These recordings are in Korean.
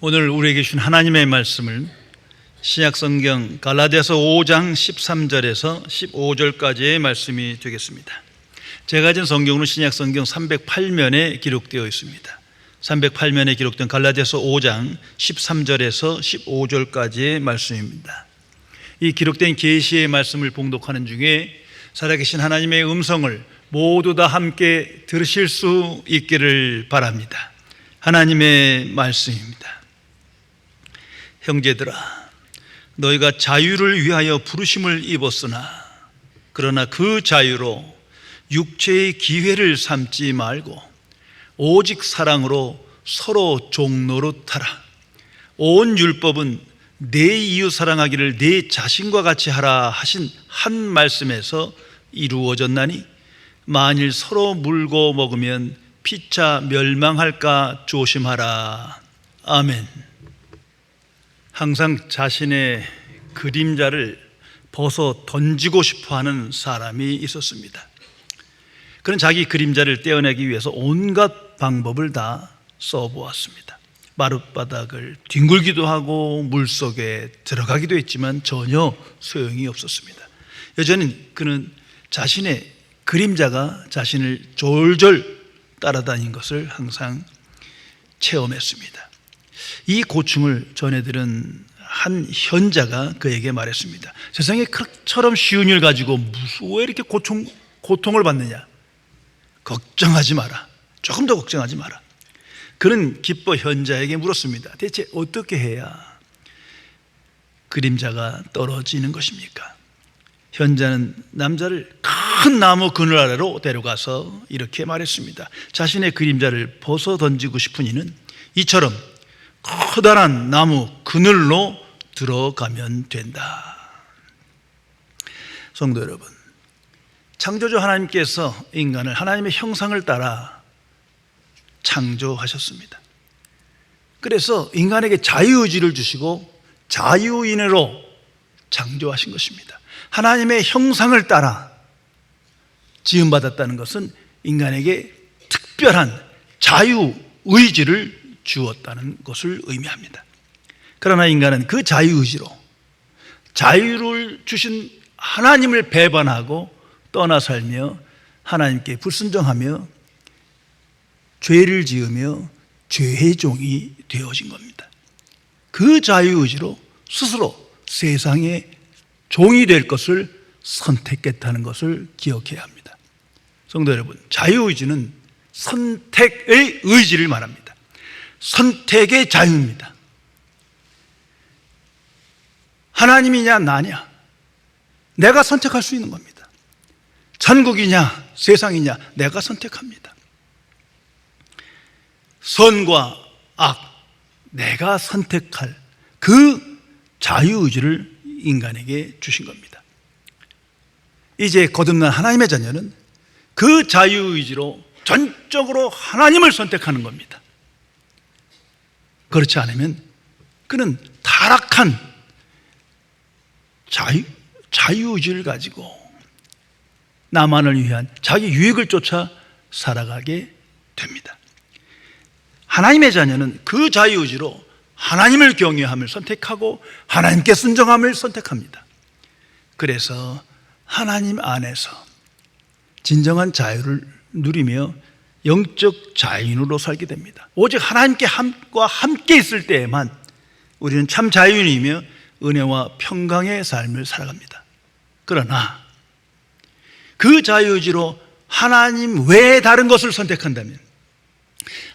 오늘 우리에게 주신 하나님의 말씀을 신약성경 갈라디아서 5장 13절에서 15절까지의 말씀이 되겠습니다. 제가 가진 성경은 신약성경 308면에 기록되어 있습니다. 308면에 기록된 갈라디아서 5장 13절에서 15절까지의 말씀입니다. 이 기록된 계시의 말씀을 봉독하는 중에 살아계신 하나님의 음성을 모두 다 함께 들으실 수 있기를 바랍니다. 하나님의 말씀입니다. 형제들아, 너희가 자유를 위하여 부르심을 입었으나 그러나 그 자유로 육체의 기회를 삼지 말고 오직 사랑으로 서로 종노릇하라. 온 율법은 내 이웃 사랑하기를 내 자신과 같이 하라 하신 한 말씀에서 이루어졌나니 만일 서로 물고 먹으면 피차 멸망할까 조심하라. 아멘. 항상 자신의 그림자를 벗어 던지고 싶어하는 사람이 있었습니다. 그는 자기 그림자를 떼어내기 위해서 온갖 방법을 다 써보았습니다. 마룻바닥을 뒹굴기도 하고 물속에 들어가기도 했지만 전혀 소용이 없었습니다. 여전히 그는 자신의 그림자가 자신을 졸졸 따라다닌 것을 항상 체험했습니다. 이 고충을 전해들은 한 현자가 그에게 말했습니다. 세상에 그처럼 쉬운 일 가지고 왜 이렇게 고통을 받느냐? 걱정하지 마라. 조금 더 걱정하지 마라. 그는 기뻐 현자에게 물었습니다. 대체 어떻게 해야 그림자가 떨어지는 것입니까? 현자는 남자를 큰 나무 그늘 아래로 데려가서 이렇게 말했습니다. 자신의 그림자를 벗어 던지고 싶은 이는 이처럼 커다란 나무 그늘로 들어가면 된다. 성도 여러분, 창조주 하나님께서 인간을 하나님의 형상을 따라 창조하셨습니다. 그래서 인간에게 자유의지를 주시고 자유인으로 창조하신 것입니다. 하나님의 형상을 따라 지음받았다는 것은 인간에게 특별한 자유의지를 주었다는 것을 의미합니다. 그러나 인간은 그 자유의지로 자유를 주신 하나님을 배반하고 떠나 살며 하나님께 불순종하며 죄를 지으며 죄의 종이 되어진 겁니다. 그 자유의지로 스스로 세상의 종이 될 것을 선택했다는 것을 기억해야 합니다. 성도 여러분, 자유의지는 선택의 의지를 말합니다. 선택의 자유입니다. 하나님이냐 나냐 내가 선택할 수 있는 겁니다. 천국이냐 세상이냐 내가 선택합니다. 선과 악 내가 선택할 그 자유의지를 인간에게 주신 겁니다. 이제 거듭난 하나님의 자녀는 그 자유의지로 전적으로 하나님을 선택하는 겁니다. 그렇지 않으면 그는 타락한 자유의지를 가지고 나만을 위한 자기 유익을 쫓아 살아가게 됩니다. 하나님의 자녀는 그 자유의지로 하나님을 경외함을 선택하고 하나님께 순종함을 선택합니다. 그래서 하나님 안에서 진정한 자유를 누리며 영적 자유인으로 살게 됩니다. 오직 하나님과 함께 있을 때에만 우리는 참 자유인이며 은혜와 평강의 삶을 살아갑니다. 그러나 그 자유의지로 하나님 외에 다른 것을 선택한다면,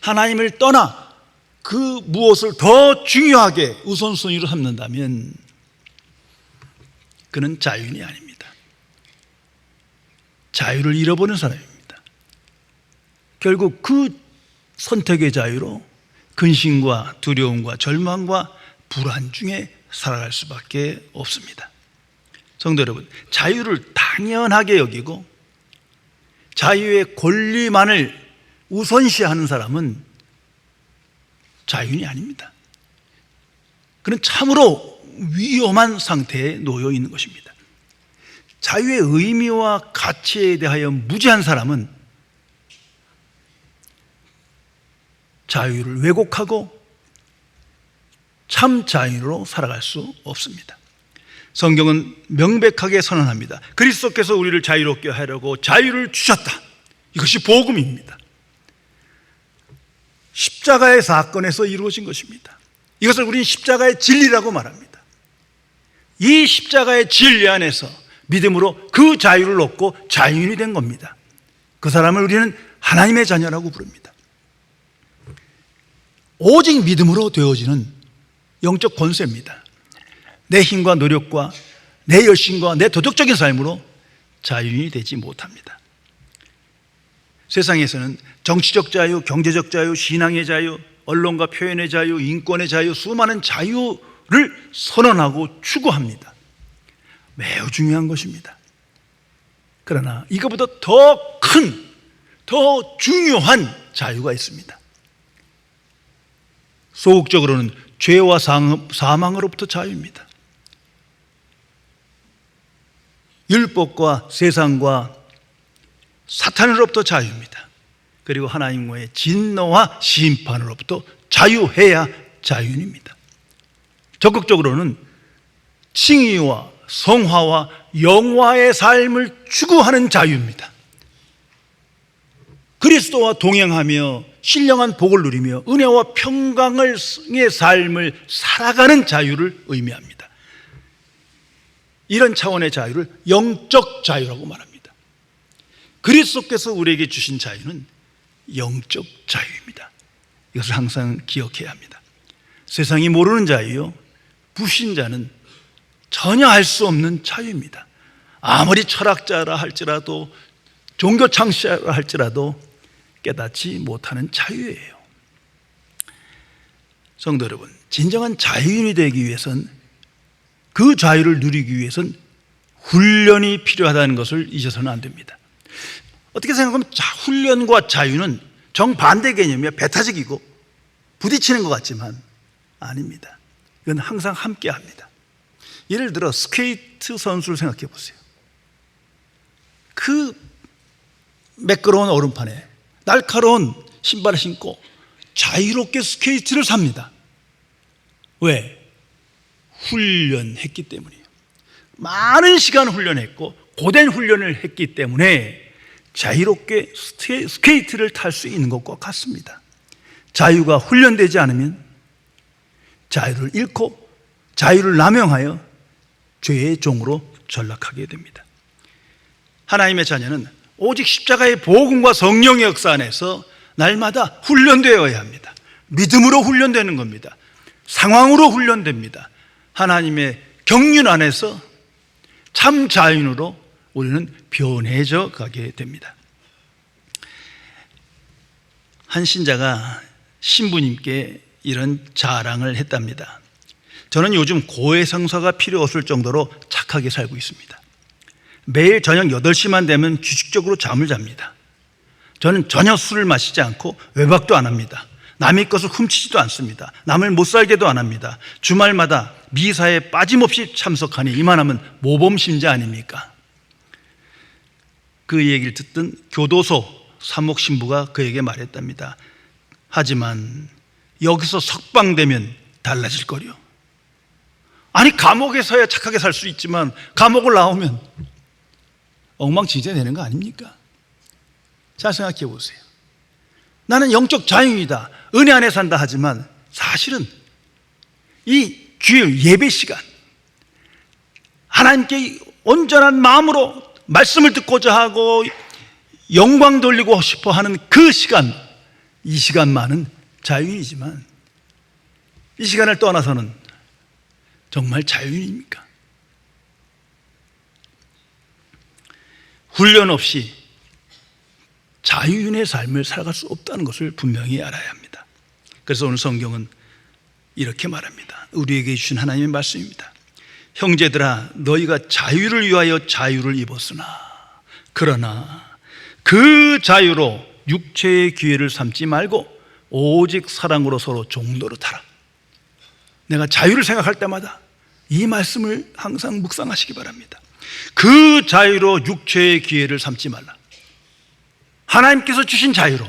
하나님을 떠나 그 무엇을 더 중요하게 우선순위로 삼는다면 그는 자유인이 아닙니다. 자유를 잃어버린 사람입니다. 결국 그 선택의 자유로 근심과 두려움과 절망과 불안 중에 살아갈 수밖에 없습니다. 성도 여러분, 자유를 당연하게 여기고 자유의 권리만을 우선시하는 사람은 자유인이 아닙니다. 그는 참으로 위험한 상태에 놓여 있는 것입니다. 자유의 의미와 가치에 대하여 무지한 사람은 자유를 왜곡하고 참 자유로 살아갈 수 없습니다. 성경은 명백하게 선언합니다. 그리스도께서 우리를 자유롭게 하려고 자유를 주셨다. 이것이 복음입니다. 십자가의 사건에서 이루어진 것입니다. 이것을 우리는 십자가의 진리라고 말합니다. 이 십자가의 진리 안에서 믿음으로 그 자유를 얻고 자유인이 된 겁니다. 그 사람을 우리는 하나님의 자녀라고 부릅니다. 오직 믿음으로 되어지는 영적 권세입니다. 내 힘과 노력과 내 열심과 내 도덕적인 삶으로 자유인이 되지 못합니다. 세상에서는 정치적 자유, 경제적 자유, 신앙의 자유, 언론과 표현의 자유, 인권의 자유, 수많은 자유를 선언하고 추구합니다. 매우 중요한 것입니다. 그러나 이것보다 더 큰, 더 중요한 자유가 있습니다. 소극적으로는 죄와 사망으로부터 자유입니다. 율법과 세상과 사탄으로부터 자유입니다. 그리고 하나님과의 진노와 심판으로부터 자유해야 자유인입니다. 적극적으로는 칭의와 성화와 영화의 삶을 추구하는 자유입니다. 그리스도와 동행하며 신령한 복을 누리며 은혜와 평강의 삶을 살아가는 자유를 의미합니다. 이런 차원의 자유를 영적 자유라고 말합니다. 그리스도께서 우리에게 주신 자유는 영적 자유입니다. 이것을 항상 기억해야 합니다. 세상이 모르는 자유요, 불신자는 전혀 알 수 없는 자유입니다. 아무리 철학자라 할지라도 종교 창시자라 할지라도 깨닫지 못하는 자유예요. 성도 여러분, 진정한 자유인이 되기 위해선, 그 자유를 누리기 위해선 훈련이 필요하다는 것을 잊어서는 안 됩니다. 어떻게 생각하면 훈련과 자유는 정반대 개념이야. 배타적이고 부딪히는 것 같지만 아닙니다. 이건 항상 함께 합니다. 예를 들어 스케이트 선수를 생각해 보세요. 그 매끄러운 얼음판에 날카로운 신발을 신고 자유롭게 스케이트를 삽니다. 왜? 훈련했기 때문이에요. 많은 시간 훈련했고 고된 훈련을 했기 때문에 자유롭게 스케이트를 탈 수 있는 것과 같습니다. 자유가 훈련되지 않으면 자유를 잃고 자유를 남용하여 죄의 종으로 전락하게 됩니다. 하나님의 자녀는 오직 십자가의 복음과 성령의 역사 안에서 날마다 훈련되어야 합니다. 믿음으로 훈련되는 겁니다. 상황으로 훈련됩니다. 하나님의 경륜 안에서 참 자유인으로 우리는 변해져 가게 됩니다. 한 신자가 신부님께 이런 자랑을 했답니다. 저는 요즘 고해성사가 필요 없을 정도로 착하게 살고 있습니다. 매일 저녁 8시만 되면 규칙적으로 잠을 잡니다. 저는 전혀 술을 마시지 않고 외박도 안 합니다. 남의 것을 훔치지도 않습니다. 남을 못 살게도 안 합니다. 주말마다 미사에 빠짐없이 참석하니 이만하면 모범신자 아닙니까? 그 얘기를 듣던 교도소 사목신부가 그에게 말했답니다. 하지만 여기서 석방되면 달라질 거려. 아니, 감옥에서야 착하게 살 수 있지만 감옥을 나오면 엉망진창이 되는 거 아닙니까? 잘 생각해 보세요. 나는 영적 자유이다, 은혜 안에 산다 하지만 사실은 이 주일 예배 시간, 하나님께 온전한 마음으로 말씀을 듣고자 하고 영광 돌리고 싶어 하는 그 시간, 이 시간만은 자유인이지만 이 시간을 떠나서는 정말 자유인입니까? 훈련 없이 자유인의 삶을 살아갈 수 없다는 것을 분명히 알아야 합니다. 그래서 오늘 성경은 이렇게 말합니다. 우리에게 주신 하나님의 말씀입니다. 형제들아, 너희가 자유를 위하여 자유를 입었으나 그러나 그 자유로 육체의 기회를 삼지 말고 오직 사랑으로 서로 종노릇하라. 내가 자유를 생각할 때마다 이 말씀을 항상 묵상하시기 바랍니다. 그 자유로 육체의 기회를 삼지 말라. 하나님께서 주신 자유로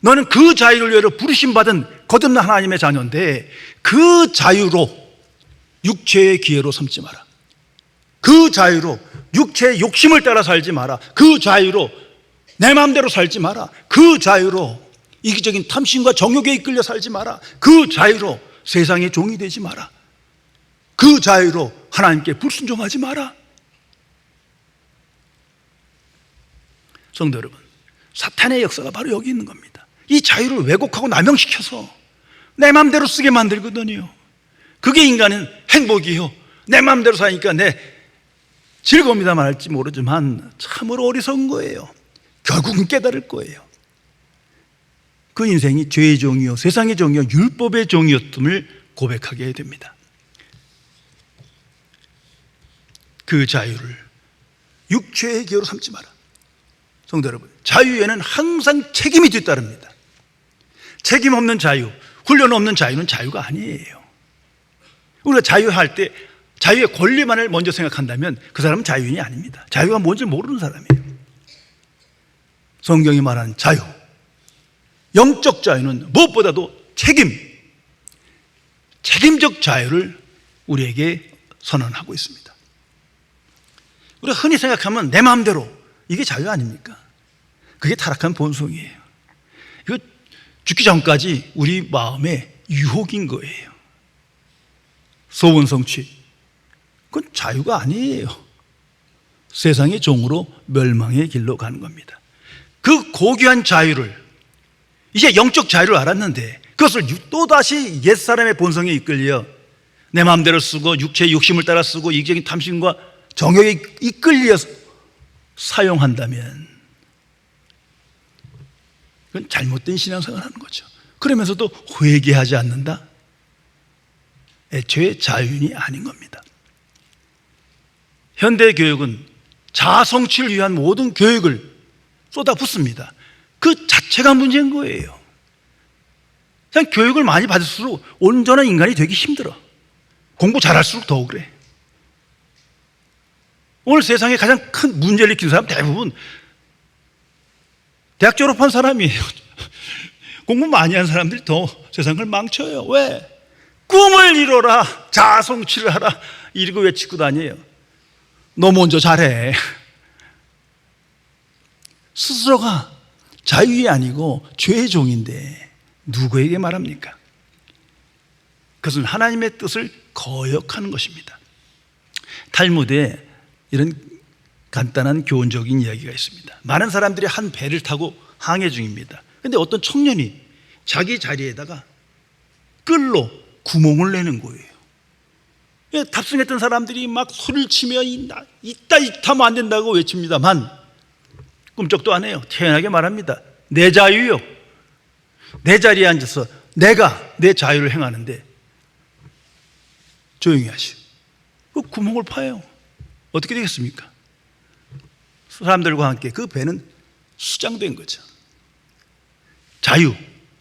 너는 그 자유를 위하여 부르심받은 거듭난 하나님의 자녀인데 그 자유로 육체의 기회로 삼지 마라. 그 자유로 육체의 욕심을 따라 살지 마라. 그 자유로 내 마음대로 살지 마라. 그 자유로 이기적인 탐심과 정욕에 이끌려 살지 마라. 그 자유로 세상의 종이 되지 마라. 그 자유로 하나님께 불순종하지 마라. 성도 여러분, 사탄의 역사가 바로 여기 있는 겁니다. 이 자유를 왜곡하고 남용시켜서 내 마음대로 쓰게 만들거든요. 그게 인간은 행복이요, 내 마음대로 사니까 내 즐거움이다 말할지 모르지만 참으로 어리석은 거예요. 결국은 깨달을 거예요. 그 인생이 죄의 종이요, 세상의 종이요, 율법의 종이었음을 고백하게 됩니다. 그 자유를 육체의 기회로 삼지 마라. 성도 여러분, 자유에는 항상 책임이 뒤따릅니다. 책임 없는 자유, 훈련 없는 자유는 자유가 아니에요. 우리가 자유할 때 자유의 권리만을 먼저 생각한다면 그 사람은 자유인이 아닙니다. 자유가 뭔지 모르는 사람이에요. 성경이 말하는 자유, 영적 자유는 무엇보다도 책임적 자유를 우리에게 선언하고 있습니다. 우리가 흔히 생각하면 내 마음대로, 이게 자유 아닙니까? 그게 타락한 본성이에요. 이거 죽기 전까지 우리 마음의 유혹인 거예요. 소원 성취, 그건 자유가 아니에요. 세상의 종으로 멸망의 길로 가는 겁니다. 그 고귀한 자유를, 이제 영적 자유를 알았는데 그것을 또다시 옛사람의 본성에 이끌려 내 마음대로 쓰고 육체의 욕심을 따라 쓰고 이기적인 탐심과 정욕에 이끌려 사용한다면 그건 잘못된 신앙생활을 하는 거죠. 그러면서도 회개하지 않는다? 애초에 자유인이 아닌 겁니다. 현대 교육은 자아 성취를 위한 모든 교육을 쏟아붓습니다. 그 자체가 문제인 거예요. 그냥 교육을 많이 받을수록 온전한 인간이 되기 힘들어. 공부 잘할수록 더 그래. 오늘 세상에 가장 큰 문제를 일으키는 사람 대부분 대학 졸업한 사람이에요. 공부 많이 한 사람들이 더 세상을 망쳐요. 왜? 꿈을 이뤄라, 자아 성취를 하라, 이러고 외치고 다녀요. 너 먼저 잘해. 스스로가 자유이 아니고 죄의 종인데 누구에게 말합니까? 그것은 하나님의 뜻을 거역하는 것입니다. 탈무드에 이런 간단한 교훈적인 이야기가 있습니다. 많은 사람들이 한 배를 타고 항해 중입니다. 그런데 어떤 청년이 자기 자리에다가 끌로 구멍을 내는 거예요. 탑승했던 사람들이 막 소리를 치며 이따 하면 안 된다고 외칩니다만 꿈쩍도 안 해요. 태연하게 말합니다. 내 자유요, 내 자리에 앉아서 내가 내 자유를 행하는데 조용히 하시오. 그 구멍을 파요. 어떻게 되겠습니까? 사람들과 함께 그 배는 수장된 거죠. 자유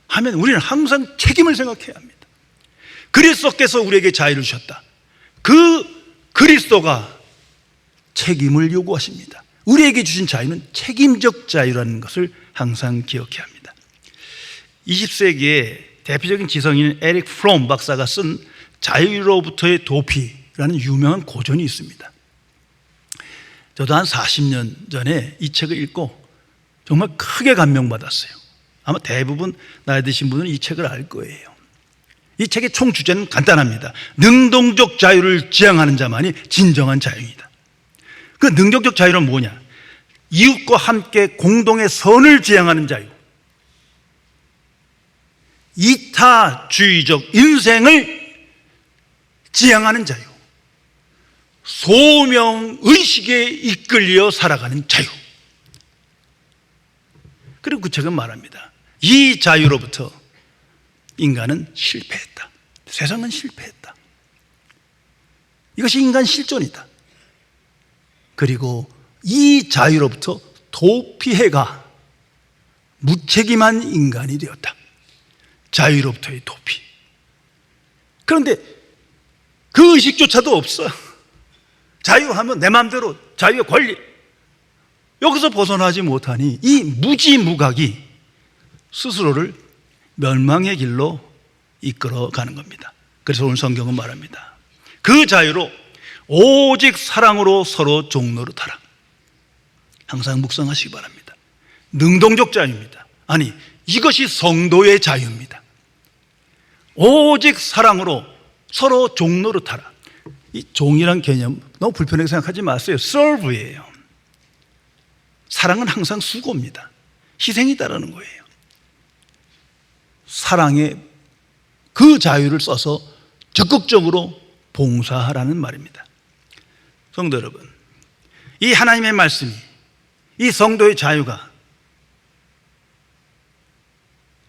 하면 우리는 항상 책임을 생각해야 합니다. 그리스도께서 우리에게 자유를 주셨다. 그 그리스도가 책임을 요구하십니다. 우리에게 주신 자유는 책임적 자유라는 것을 항상 기억해야 합니다. 20세기의 대표적인 지성인 에릭 프롬 박사가 쓴 자유로부터의 도피라는 유명한 고전이 있습니다. 저도 한 40년 전에 이 책을 읽고 정말 크게 감명받았어요. 아마 대부분 나이 드신 분은 이 책을 알 거예요. 이 책의 총 주제는 간단합니다. 능동적 자유를 지향하는 자만이 진정한 자유이다. 그 능동적 자유는 뭐냐? 이웃과 함께 공동의 선을 지향하는 자유, 이타주의적 인생을 지향하는 자유, 소명의식에 이끌려 살아가는 자유. 그리고 그 책은 말합니다. 이 자유로부터 인간은 실패했다. 세상은 실패했다. 이것이 인간 실존이다. 그리고 이 자유로부터 도피해가 무책임한 인간이 되었다. 자유로부터의 도피. 그런데 그 의식조차도 없어. 자유하면 내 마음대로 자유의 권리, 여기서 벗어나지 못하니 이 무지무각이 스스로를 멸망의 길로 이끌어가는 겁니다. 그래서 오늘 성경은 말합니다. 그 자유로 오직 사랑으로 서로 종노릇하라. 항상 묵상하시기 바랍니다. 능동적 자유입니다. 아니, 이것이 성도의 자유입니다. 오직 사랑으로 서로 종노릇하라. 이 종이란 개념 너무 불편하게 생각하지 마세요. serve예요. 사랑은 항상 수고입니다. 희생이 따르는 거예요. 사랑의 그 자유를 써서 적극적으로 봉사하라는 말입니다. 성도 여러분, 이 하나님의 말씀이, 이 성도의 자유가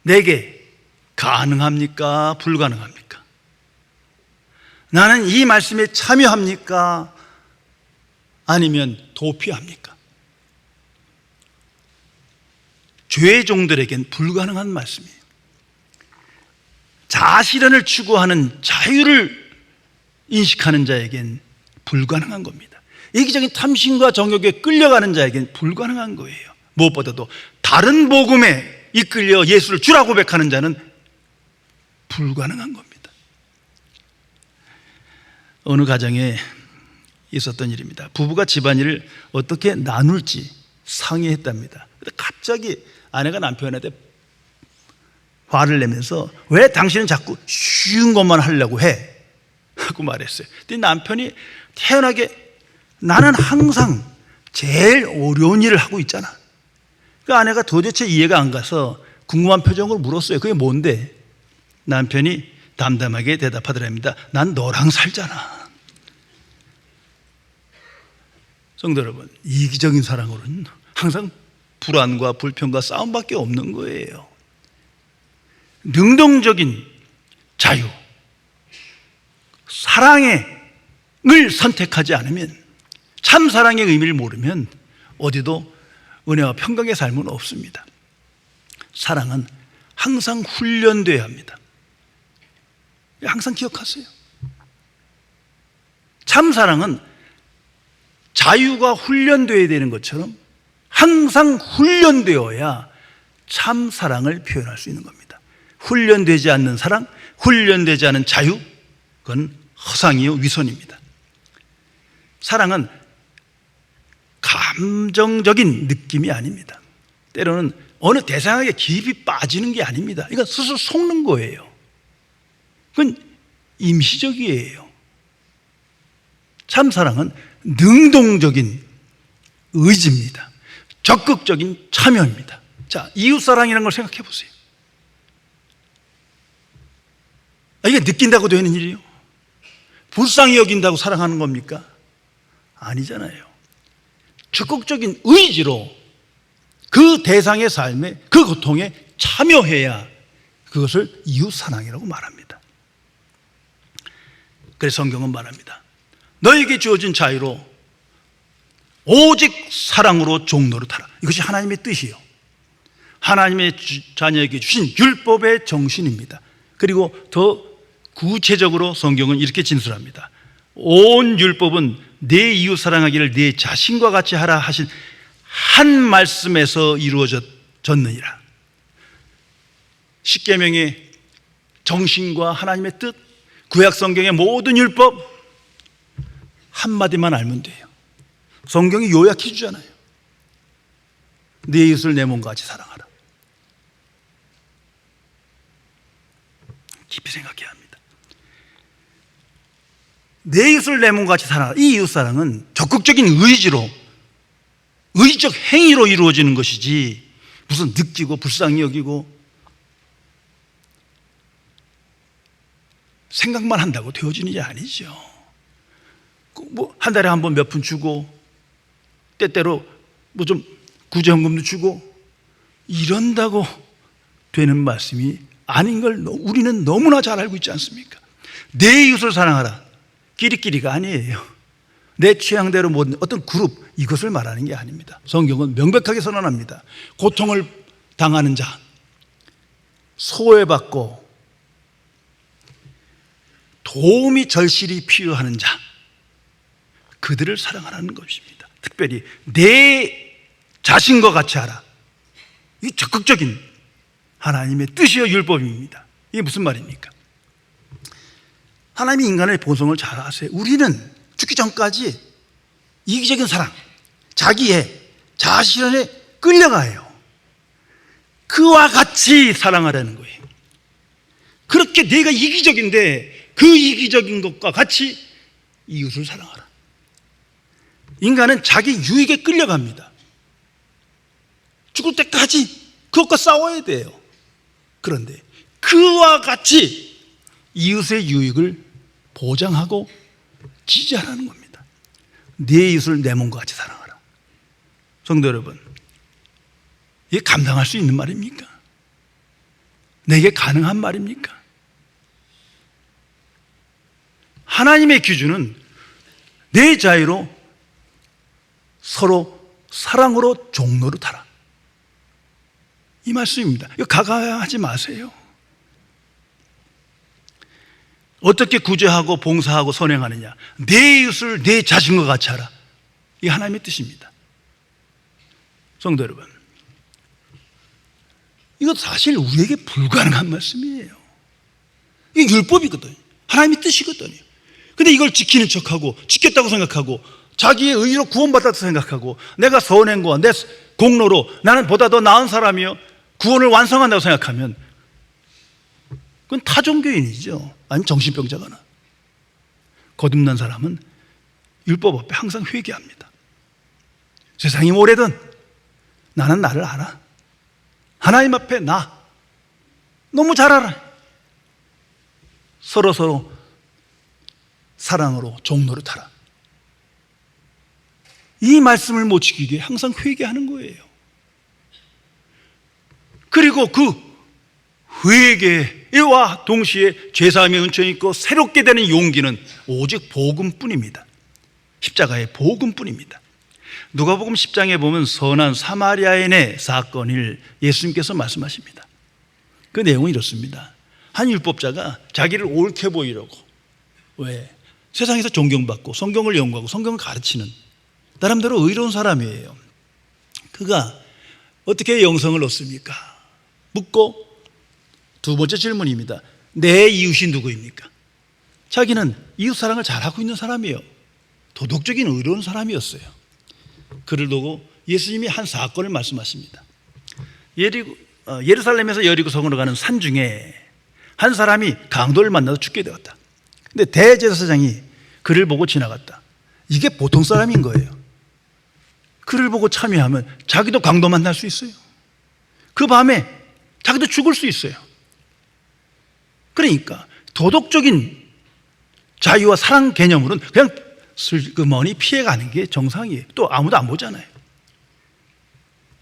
내게 가능합니까? 불가능합니까? 나는 이 말씀에 참여합니까? 아니면 도피합니까? 죄의 종들에겐 불가능한 말씀이에요. 자아실현을 추구하는 자유를 인식하는 자에겐 불가능한 겁니다. 이기적인 탐심과 정욕에 끌려가는 자에겐 불가능한 거예요. 무엇보다도 다른 복음에 이끌려 예수를 주라 고백하는 자는 불가능한 겁니다. 어느 가정에 있었던 일입니다. 부부가 집안일을 어떻게 나눌지 상의했답니다. 근데 갑자기 아내가 남편한테 화를 내면서 왜 당신은 자꾸 쉬운 것만 하려고 해? 하고 말했어요. 근데 남편이 태연하게 나는 항상 제일 어려운 일을 하고 있잖아. 그 아내가 도대체 이해가 안 가서 궁금한 표정으로 물었어요. 그게 뭔데? 남편이 담담하게 대답하더랍니다. 난 너랑 살잖아. 성도 여러분, 이기적인 사랑으로는 항상 불안과 불평과 싸움밖에 없는 거예요. 능동적인 자유, 사랑을 선택하지 않으면, 참 사랑의 의미를 모르면 어디도 은혜와 평강의 삶은 없습니다. 사랑은 항상 훈련되어야 합니다. 항상 기억하세요. 참 사랑은 자유가 훈련되어야 되는 것처럼 항상 훈련되어야 참 사랑을 표현할 수 있는 겁니다. 훈련되지 않는 사랑, 훈련되지 않은 자유, 그건 허상이요 위선입니다. 사랑은 감정적인 느낌이 아닙니다. 때로는 어느 대상에게 깊이 빠지는 게 아닙니다. 이건 스스로 속는 거예요. 그건 임시적이에요. 참 사랑은 능동적인 의지입니다. 적극적인 참여입니다. 자, 이웃사랑이라는 걸 생각해 보세요. 이게 느낀다고 되는 일이에요? 불쌍히 여긴다고 사랑하는 겁니까? 아니잖아요. 적극적인 의지로 그 대상의 삶에, 그 고통에 참여해야 그것을 이웃사랑이라고 말합니다. 그래서 성경은 말합니다. 너에게 주어진 자유로 오직 사랑으로 종노릇하라. 이것이 하나님의 뜻이요, 하나님의 자녀에게 주신 율법의 정신입니다. 그리고 더 구체적으로 성경은 이렇게 진술합니다. 온 율법은 내 이웃 사랑하기를 내 자신과 같이 하라 하신 한 말씀에서 이루어졌느니라. 십계명의 정신과 하나님의 뜻, 구약 성경의 모든 율법 한마디만 알면 돼요. 성경이 요약해 주잖아요. 내 이웃을 내 몸과 같이 사랑하라. 깊이 생각해야 합니다. 내 이웃을 내 몸과 같이 사랑하라. 이 이웃사랑은 적극적인 의지로, 의지적 행위로 이루어지는 것이지 무슨 느끼고 불쌍히 여기고 생각만 한다고 되어지는 게 아니죠. 뭐 한 달에 한 번 몇 푼 주고 때때로 뭐 좀 구제헌금도 주고 이런다고 되는 말씀이 아닌 걸 우리는 너무나 잘 알고 있지 않습니까? 내 이웃을 사랑하라. 끼리끼리가 아니에요. 내 취향대로 모든 어떤 그룹, 이것을 말하는 게 아닙니다. 성경은 명백하게 선언합니다. 고통을 당하는 자, 소외받고 도움이 절실히 필요하는 자, 그들을 사랑하라는 것입니다. 특별히 내 자신과 같이 하라. 이 적극적인 하나님의 뜻이요 율법입니다. 이게 무슨 말입니까? 하나님이 인간의 본성을 잘 아세요. 우리는 죽기 전까지 이기적인 사랑, 자기의 자신에 끌려가요. 그와 같이 사랑하라는 거예요. 그렇게 내가 이기적인데 그 이기적인 것과 같이 이웃을 사랑하라. 인간은 자기 유익에 끌려갑니다. 죽을 때까지 그것과 싸워야 돼요. 그런데 그와 같이 이웃의 유익을 보장하고 지지하라는 겁니다. 내 이웃을 내 몸과 같이 사랑하라. 성도 여러분, 이게 감당할 수 있는 말입니까? 내게 가능한 말입니까? 하나님의 기준은 내 자유로 서로 사랑으로 종노릇하라. 이 말씀입니다. 이거 가가하지 마세요. 어떻게 구제하고 봉사하고 선행하느냐? 내 이웃을 내 자신과 같이 하라. 이게 하나님의 뜻입니다. 성도 여러분, 이거 사실 우리에게 불가능한 말씀이에요. 이게 율법이거든요. 하나님의 뜻이거든요. 근데 이걸 지키는 척하고 지켰다고 생각하고 자기의 의로 구원받았다고 생각하고 내가 선한 거와 내 공로로 나는 보다 더 나은 사람이요 구원을 완성한다고 생각하면 그건 타종교인이죠. 아니면 정신병자거나. 거듭난 사람은 율법 앞에 항상 회개합니다. 세상이 뭐래든 나는 나를 알아. 하나님 앞에 나 너무 잘 알아. 서로 사랑으로 종로를 타라. 이 말씀을 못 지키기 위해 항상 회개하는 거예요. 그리고 그 회개와 동시에 죄사함의 은총이 있고 새롭게 되는 용기는 오직 복음뿐입니다. 십자가의 복음뿐입니다. 누가복음 10장에 보면 선한 사마리아인의 사건을 예수님께서 말씀하십니다. 그 내용은 이렇습니다. 한 율법자가 자기를 옳게 보이려고, 왜? 세상에서 존경받고 성경을 연구하고 성경을 가르치는 나름대로 의로운 사람이에요. 그가 어떻게 영성을 얻습니까? 묻고 두 번째 질문입니다. 내 이웃이 누구입니까? 자기는 이웃 사랑을 잘하고 있는 사람이에요. 도덕적인 의로운 사람이었어요. 그를 두고 예수님이 한 사건을 말씀하십니다. 예루살렘에서 여리고 성으로 가는 산 중에 한 사람이 강도를 만나서 죽게 되었다. 근데 대제사장이 그를 보고 지나갔다. 이게 보통 사람인 거예요. 그를 보고 참여하면 자기도 강도 만날 수 있어요. 그 밤에 자기도 죽을 수 있어요. 그러니까 도덕적인 자유와 사랑 개념으로는 그냥 슬그머니 피해가는 게 정상이에요. 또 아무도 안 보잖아요.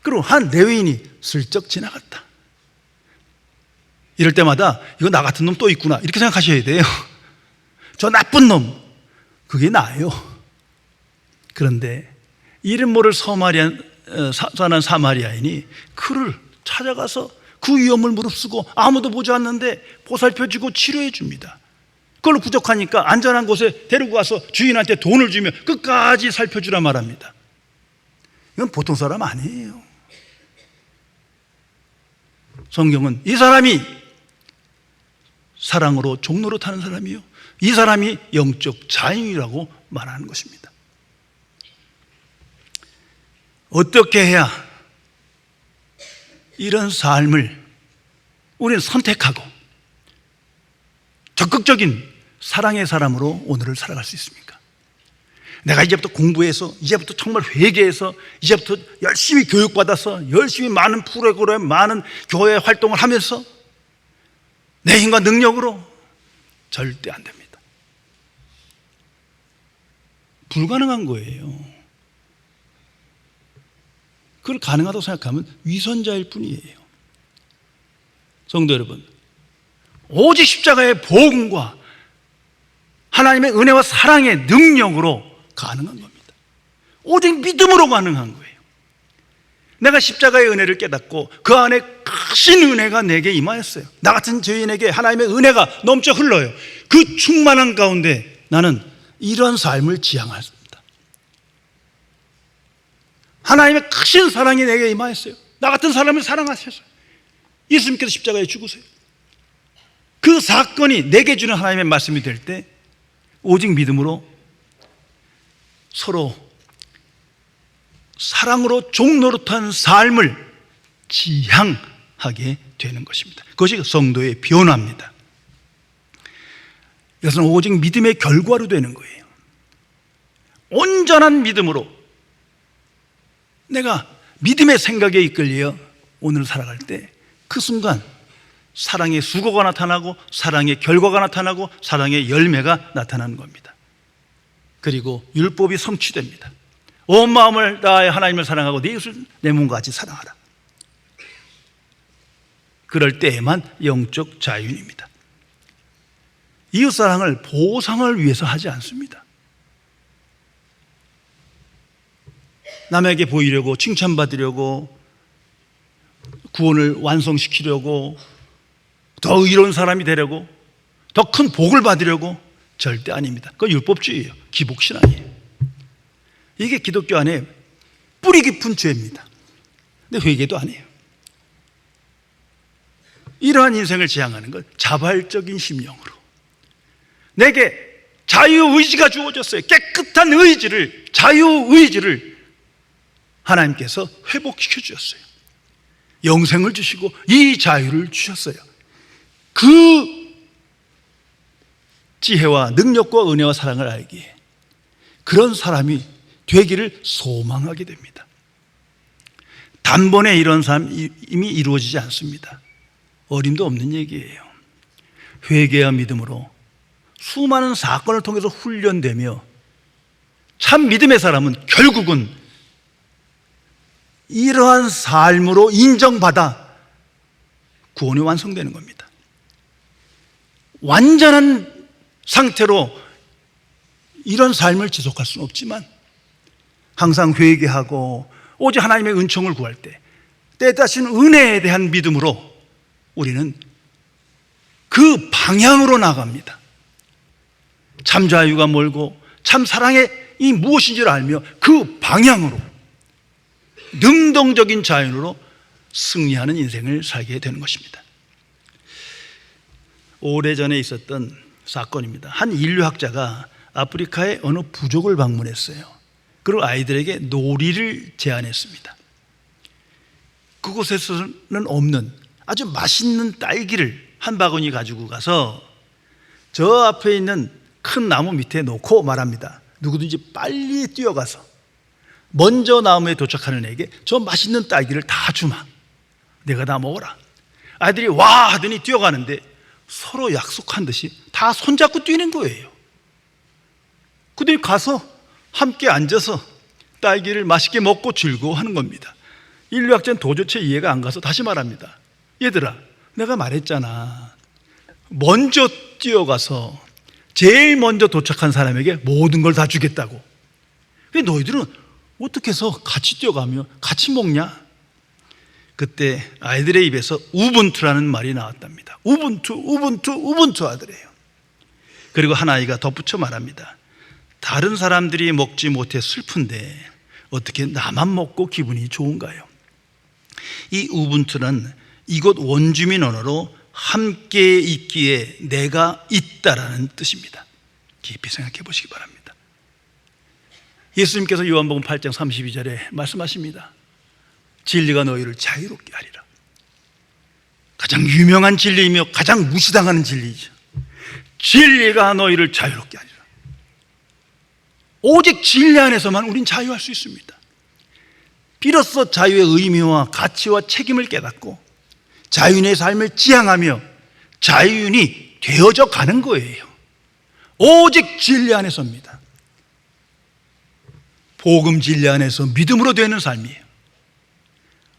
그리고 한 레위인이 슬쩍 지나갔다. 이럴 때마다 이거 나 같은 놈 또 있구나 이렇게 생각하셔야 돼요. 저 나쁜 놈 그게 나예요. 그런데 이름 모를 선한 사마리아인이 그를 찾아가서 그 위험을 무릅쓰고 아무도 보지 않는데 보살펴주고 치료해 줍니다. 그걸로 부족하니까 안전한 곳에 데리고 가서 주인한테 돈을 주며 끝까지 살펴주라 말합니다. 이건 보통 사람 아니에요. 성경은 이 사람이 사랑으로 종로로 타는 사람이요, 이 사람이 영적 자유라고 말하는 것입니다. 어떻게 해야 이런 삶을 우리는 선택하고 적극적인 사랑의 사람으로 오늘을 살아갈 수 있습니까? 내가 이제부터 공부해서, 이제부터 정말 회개해서, 이제부터 열심히 교육받아서 열심히 많은 프로그램, 많은 교회 활동을 하면서 내 힘과 능력으로 절대 안 됩니다. 불가능한 거예요. 그걸 가능하다고 생각하면 위선자일 뿐이에요. 성도 여러분, 오직 십자가의 복음과 하나님의 은혜와 사랑의 능력으로 가능한 겁니다. 오직 믿음으로 가능한 거예요. 내가 십자가의 은혜를 깨닫고 그 안에 크신 은혜가 내게 임하였어요. 나 같은 죄인에게 하나님의 은혜가 넘쳐 흘러요. 그 충만한 가운데 나는 이런 삶을 지향했습니다. 하나님의 크신 사랑이 내게 임하였어요. 나 같은 사람을 사랑하셨어요. 예수님께서 십자가에 죽으세요. 그 사건이 내게 주는 하나님의 말씀이 될 때 오직 믿음으로 서로 사랑으로 종노릇한 삶을 지향하게 되는 것입니다. 그것이 성도의 변화입니다. 이것은 오직 믿음의 결과로 되는 거예요. 온전한 믿음으로 내가 믿음의 생각에 이끌려 오늘 살아갈 때 그 순간 사랑의 수고가 나타나고 사랑의 결과가 나타나고 사랑의 열매가 나타나는 겁니다. 그리고 율법이 성취됩니다. 온 마음을 다하여 하나님을 사랑하고 내 이웃을 내 몸과 같이 사랑하라. 그럴 때에만 영적 자유입니다. 이웃사랑을 보상을 위해서 하지 않습니다. 남에게 보이려고, 칭찬받으려고, 구원을 완성시키려고, 더 의로운 사람이 되려고, 더 큰 복을 받으려고 절대 아닙니다. 그건 율법주의예요. 기복신앙이에요. 이게 기독교 안에 뿌리 깊은 죄입니다. 근데 회개도 안 해요. 이러한 인생을 지향하는 건 자발적인 심령으로 내게 자유의지가 주어졌어요. 깨끗한 의지를, 자유의지를 하나님께서 회복시켜 주셨어요. 영생을 주시고 이 자유를 주셨어요. 그 지혜와 능력과 은혜와 사랑을 알기에 그런 사람이 되기를 소망하게 됩니다. 단번에 이런 삶이 이미 이루어지지 않습니다. 어림도 없는 얘기예요. 회개와 믿음으로 수많은 사건을 통해서 훈련되며 참 믿음의 사람은 결국은 이러한 삶으로 인정받아 구원이 완성되는 겁니다. 완전한 상태로 이런 삶을 지속할 수는 없지만 항상 회개하고 오직 하나님의 은총을 구할 때 때다신 은혜에 대한 믿음으로 우리는 그 방향으로 나갑니다. 참 자유가 멀고 참 사랑이 무엇인지를 알며 그 방향으로 능동적인 자연으로 승리하는 인생을 살게 되는 것입니다. 오래전에 있었던 사건입니다. 한 인류학자가 아프리카의 어느 부족을 방문했어요. 그리고 아이들에게 놀이를 제안했습니다. 그곳에서는 없는 아주 맛있는 딸기를 한 바구니 가지고 가서 저 앞에 있는 큰 나무 밑에 놓고 말합니다. 누구든지 빨리 뛰어가서 먼저 나무에 도착하는 애에게 저 맛있는 딸기를 다 주마. 내가 다 먹어라. 아이들이 와 하더니 뛰어가는데 서로 약속한 듯이 다 손잡고 뛰는 거예요. 그들이 가서 함께 앉아서 딸기를 맛있게 먹고 즐거워하는 겁니다. 인류학자는 도저히 이해가 안 가서 다시 말합니다. 얘들아, 내가 말했잖아. 먼저 뛰어가서 제일 먼저 도착한 사람에게 모든 걸 다 주겠다고. 근데 너희들은 어떻게 해서 같이 뛰어가며 같이 먹냐? 그때 아이들의 입에서 우분투라는 말이 나왔답니다. 우분투 하더래요. 그리고 한 아이가 덧붙여 말합니다. 다른 사람들이 먹지 못해 슬픈데 어떻게 나만 먹고 기분이 좋은가요? 이 우분투는 이곳 원주민 언어로 함께 있기에 내가 있다라는 뜻입니다. 깊이 생각해 보시기 바랍니다. 예수님께서 요한복음 8장 32절에 말씀하십니다. 진리가 너희를 자유롭게 하리라. 가장 유명한 진리이며 가장 무시당하는 진리이죠. 진리가 너희를 자유롭게 하리라. 오직 진리 안에서만 우린 자유할 수 있습니다. 비로소 자유의 의미와 가치와 책임을 깨닫고 자유인의 삶을 지향하며 자유인이 되어져 가는 거예요. 오직 진리 안에서입니다. 복음 진리 안에서 믿음으로 되는 삶이에요.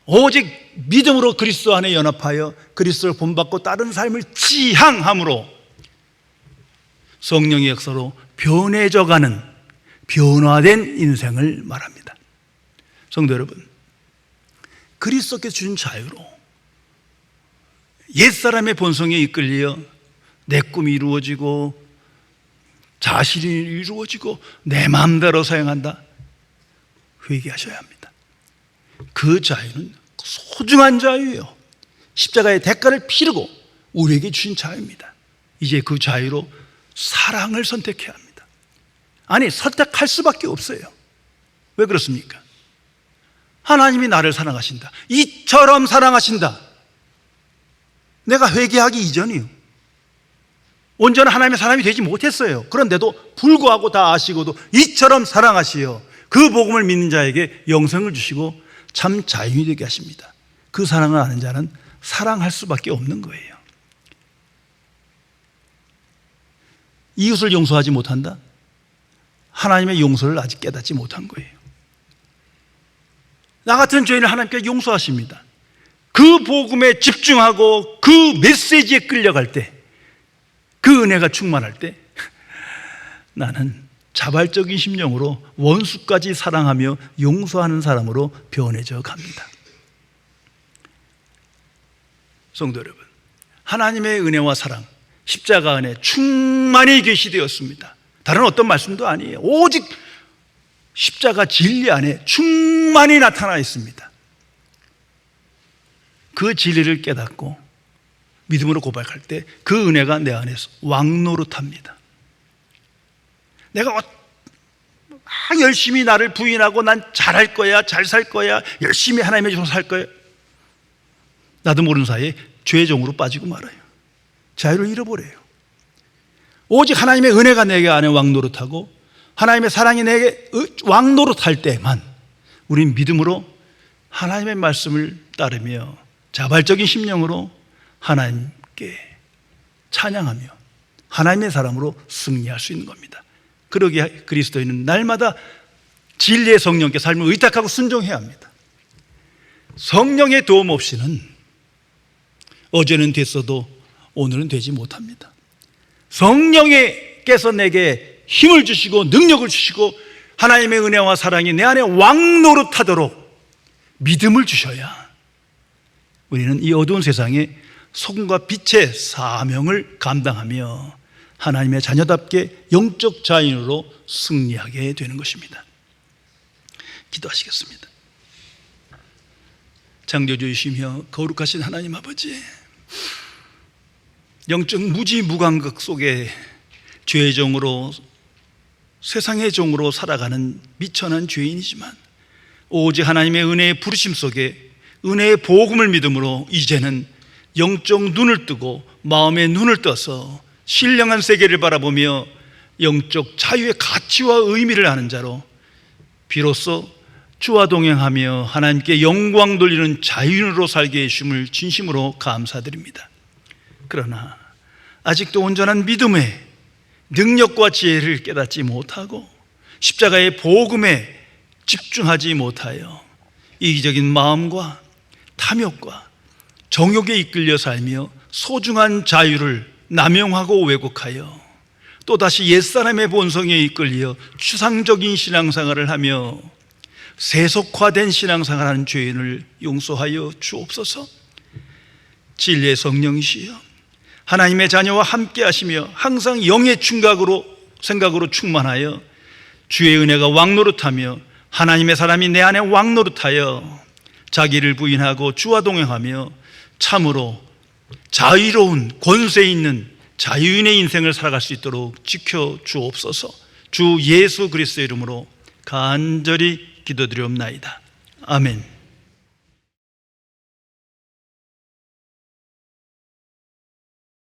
오직 믿음으로 그리스도 안에 연합하여 그리스도를 본받고 다른 삶을 지향함으로 성령의 역사로 변해져 가는 변화된 인생을 말합니다. 성도 여러분, 그리스도께서 주신 자유로 옛사람의 본성에 이끌려 내 꿈이 이루어지고 자신이 이루어지고 내 마음대로 사용한다. 회개하셔야 합니다. 그 자유는 소중한 자유예요. 십자가의 대가를 치르고 우리에게 주신 자유입니다. 이제 그 자유로 사랑을 선택해야 합니다. 아니, 선택할 수밖에 없어요. 왜 그렇습니까? 하나님이 나를 사랑하신다. 이처럼 사랑하신다. 내가 회개하기 이전이요. 온전한 하나님의 사람이 되지 못했어요. 그런데도 불구하고 다 아시고도 이처럼 사랑하시어 그 복음을 믿는 자에게 영생을 주시고 참 자유인이 되게 하십니다. 그 사랑을 아는 자는 사랑할 수밖에 없는 거예요. 이웃을 용서하지 못한다? 하나님의 용서를 아직 깨닫지 못한 거예요. 나 같은 죄인을 하나님께 용서하십니다. 그 복음에 집중하고 그 메시지에 끌려갈 때, 그 은혜가 충만할 때 나는 자발적인 심령으로 원수까지 사랑하며 용서하는 사람으로 변해져 갑니다. 성도 여러분, 하나님의 은혜와 사랑, 십자가 안에 충만히 계시되었습니다. 다른 어떤 말씀도 아니에요. 오직 십자가 진리 안에 충만히 나타나 있습니다. 그 진리를 깨닫고 믿음으로 고백할 때 그 은혜가 내 안에서 왕노릇합니다. 내가 열심히 나를 부인하고 난 잘할 거야, 잘 살 거야, 열심히 하나님의 종으로 살 거야. 나도 모르는 사이에 죄종으로 빠지고 말아요. 자유를 잃어버려요. 오직 하나님의 은혜가 내게 안에 왕노릇하고 하나님의 사랑이 내게 왕노릇할 때만 우린 믿음으로 하나님의 말씀을 따르며 자발적인 심령으로 하나님께 찬양하며 하나님의 사람으로 승리할 수 있는 겁니다. 그러기에 그리스도인은 날마다 진리의 성령께 삶을 의탁하고 순종해야 합니다. 성령의 도움 없이는 어제는 됐어도 오늘은 되지 못합니다. 성령께서 내게 힘을 주시고 능력을 주시고 하나님의 은혜와 사랑이 내 안에 왕노릇하도록 믿음을 주셔야 우리는 이 어두운 세상에 소금과 빛의 사명을 감당하며 하나님의 자녀답게 영적 자인으로 승리하게 되는 것입니다. 기도하시겠습니다. 창조주이시며 거룩하신 하나님 아버지, 영적 무지무감각 속에 죄의 종으로 세상의 종으로 살아가는 미천한 죄인이지만 오직 하나님의 은혜의 부르심 속에 은혜의 복음을 믿음으로 이제는 영적 눈을 뜨고 마음의 눈을 떠서 신령한 세계를 바라보며 영적 자유의 가치와 의미를 아는 자로 비로소 주와 동행하며 하나님께 영광 돌리는 자유인으로 살게 해주심을 진심으로 감사드립니다. 그러나 아직도 온전한 믿음의 능력과 지혜를 깨닫지 못하고 십자가의 복음에 집중하지 못하여 이기적인 마음과 탐욕과 정욕에 이끌려 살며 소중한 자유를 남용하고 왜곡하여 또다시 옛사람의 본성에 이끌려 추상적인 신앙생활을 하며 세속화된 신앙생활하는 죄인을 용서하여 주옵소서. 진리의 성령이시여 하나님의 자녀와 함께 하시며 항상 영의 생각으로 충만하여 주의 은혜가 왕노릇하며 하나님의 사람이 내 안에 왕노릇하여 자기를 부인하고 주와 동행하며 참으로 자유로운 권세 있는 자유인의 인생을 살아갈 수 있도록 지켜 주옵소서. 주 예수 그리스도의 이름으로 간절히 기도드리옵나이다. 아멘.